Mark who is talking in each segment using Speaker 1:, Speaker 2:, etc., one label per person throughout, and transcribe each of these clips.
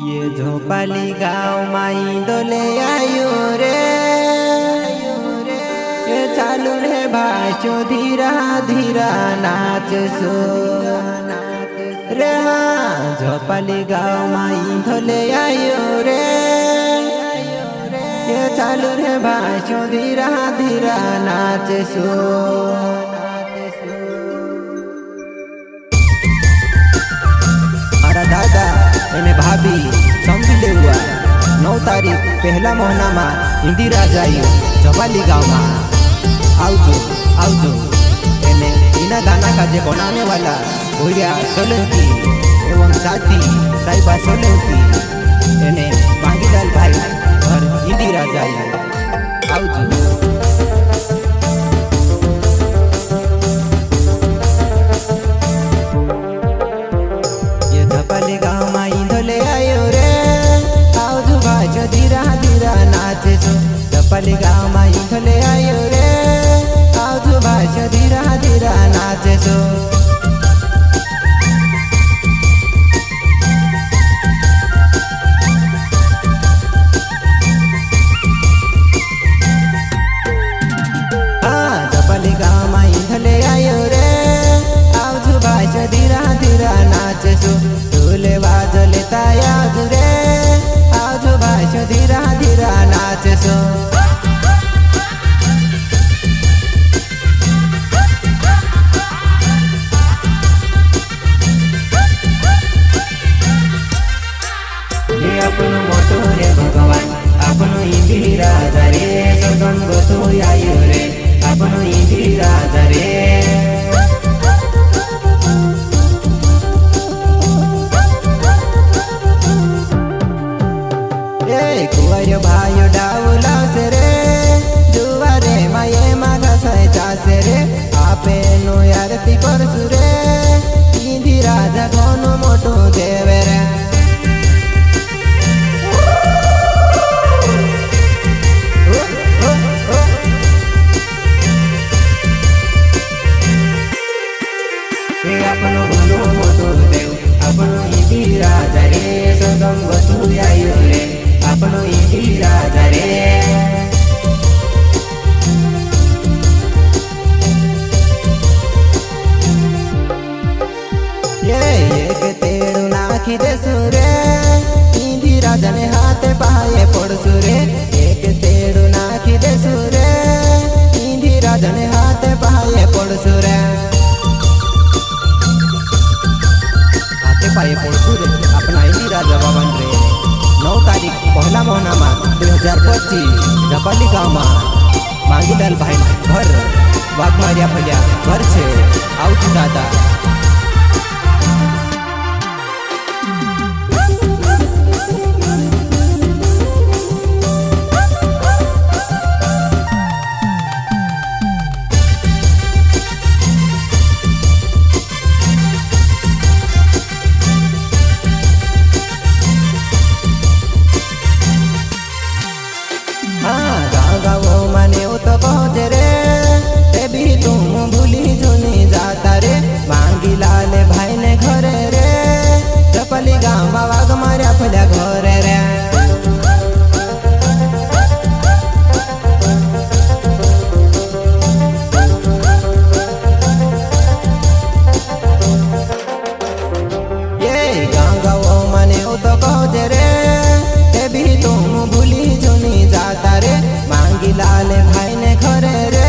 Speaker 1: ये झोपाली गाँव माई दोले आयो रे, ये चालू रे भाषो धीरा धीरा नाच सो रे। हाँ झोपाली गाँव माई दोले आयो रे, ये चालू रे भाषो धीरा धीरा नाच सो। मारा दादा एने भाभी समझी ले हुआ 9 तारीख पहला महीना में इंदिरा जाइयो झोपाली गाँव में आवजो एने इना गाना का जे बनाने वाला भैया सोलंकी एवं साथी साहिबा सोलंकी एने मांगीलाल भाई और इंदिरा जाइयो आवजो। झोपाली गाँव माई धोले आयो रे, आवजो भाषो धीरा धीरा नाचे सो। झोपाली गाँव माई धोले आयो रे, आवजो भाषो धीरा धीरा नाचे सो। झोपाली गाँव माई धोले आयो रे, आवजो भाषो धीरा धीरा नाचे सो। ढोले बाजो लेता आवजो रे, आवजो भाषो धीरा धीरा नाचे सो। ये अपनो मोटो रे भगवान अपनो इंदिरा रे, सगम गोतो आयो रे अपनो इंदिरा रे। कुंवर भाई डाउला से रे, जुवारे माये मागा सचा से रे। आपे नो आरती करसु रे, इंदिरा जगोनो मोटो देवे रे। अपनो गुनो मोटो देव अपनो इंदिरा रे, सगम गतु आयो रे अपनो इंदिरा रे। ये एक तेड़ू नाखी देसु रे, इंदिरा जने हाथे पाए पड़सु रे। एक तेड़ू नाखी देसु रे, इंदिरा जने हाथे पाए पड़सु रे। हाथे पाए पड़सु रे अपना इंदिरा जवाबन रे। 9 तारीख पहला महीना में 2025 झोपाली गाँव में मांगीलाल भाई घर वाघमारिया फलिया घर से आवजो दादा। मांगीलाल भाई ने घरे रे, झोपाली गाँव वाघमारिया फलिया घरे रे। ये गाँव मने तो कहो रे, ते भी तुम भूली जुनी जाता रे। मांगीलाल भाई ने घरे रे,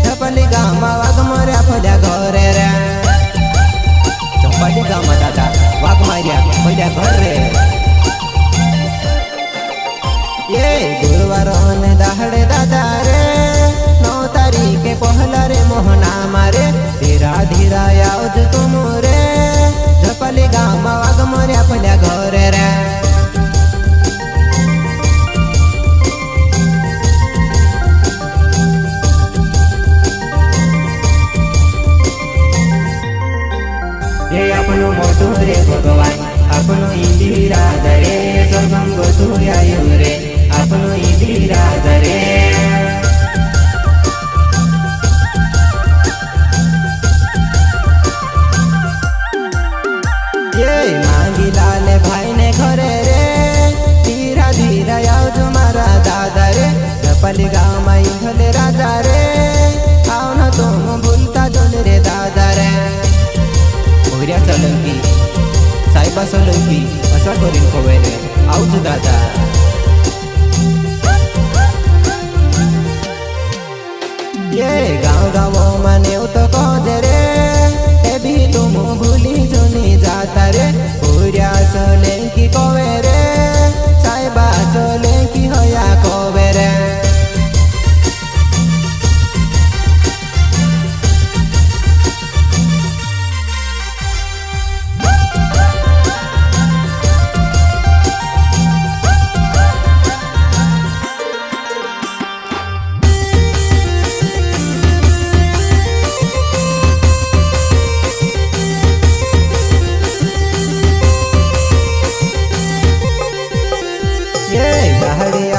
Speaker 1: झोपाली गाँव वाघमारिया फलिया घरे रे। झोपाली गाँव में दादा वाघमारिया फलिया घर रे। ये गुरुवार ने दाहड़े दादा रे, 9 तारीख पहला रे मोहना मारे। धीरा धीरा आवजो तुम रे, झोपाली गाँव में वाघमारिया फलिया घरे रे। ये अपनो मोटो रे भगवान अपनो इंदिरा रे, सगम गोतो आयो रे अपनो इंदिरा रे। ये मांगीलाल भाई ने घरे रे, जपाली गाँव में इंधले राजा रे आओ न तुम भूलता जोन रे दादा रे भोगरिया सोलंकी साहेबा सोलंकी असा करीन कोवे रे आऊच दादा ये गाँव गाँव माने तो कहे रे ए भी तुम भूली जोनी जाता रे भोगरिया सोलंकी कोवे रे साहेबा सोलंकी होया कोवे रे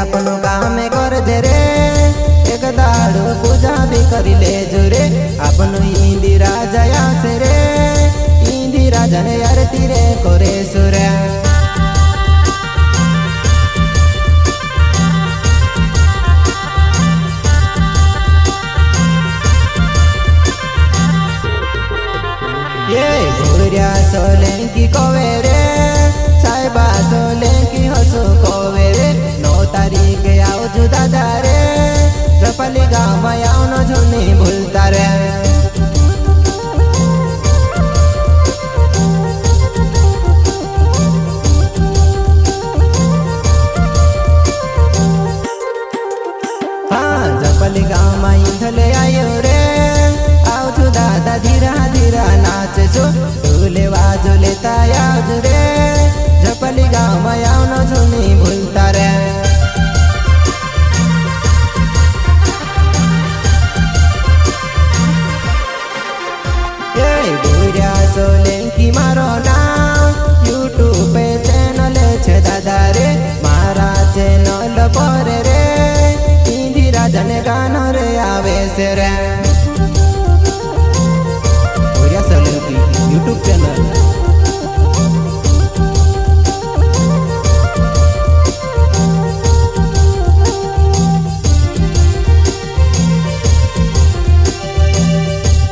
Speaker 1: अपनो काम कर जे रे एक दाड़ो पूजा भी करी ले जुरे अपनो इंदी राजा से रे इंदी राजा ने आरती रे करे सुरे ये भोगरिया सोलंकी कोवे रे साहेबा सोलंकी हसो कोवे रे 9 तारीख आओ जो दादा रे जपाली गाँव में आओ न जोनी भूलता रे हाँ जपाली गाँव में इंधले आयो रे आओ जो दादा धीरा धीरा नाचे सो ढोले बाजो लेता आज रे जपाली गाँव में आओ न जोनी भूलता रे भोगरिया सोलंकी मारो नाम यूट्यूब पे चैनल छे दादा रे मारा चैनल पर रे इंदी राजा ने गाना रे आवे से रे।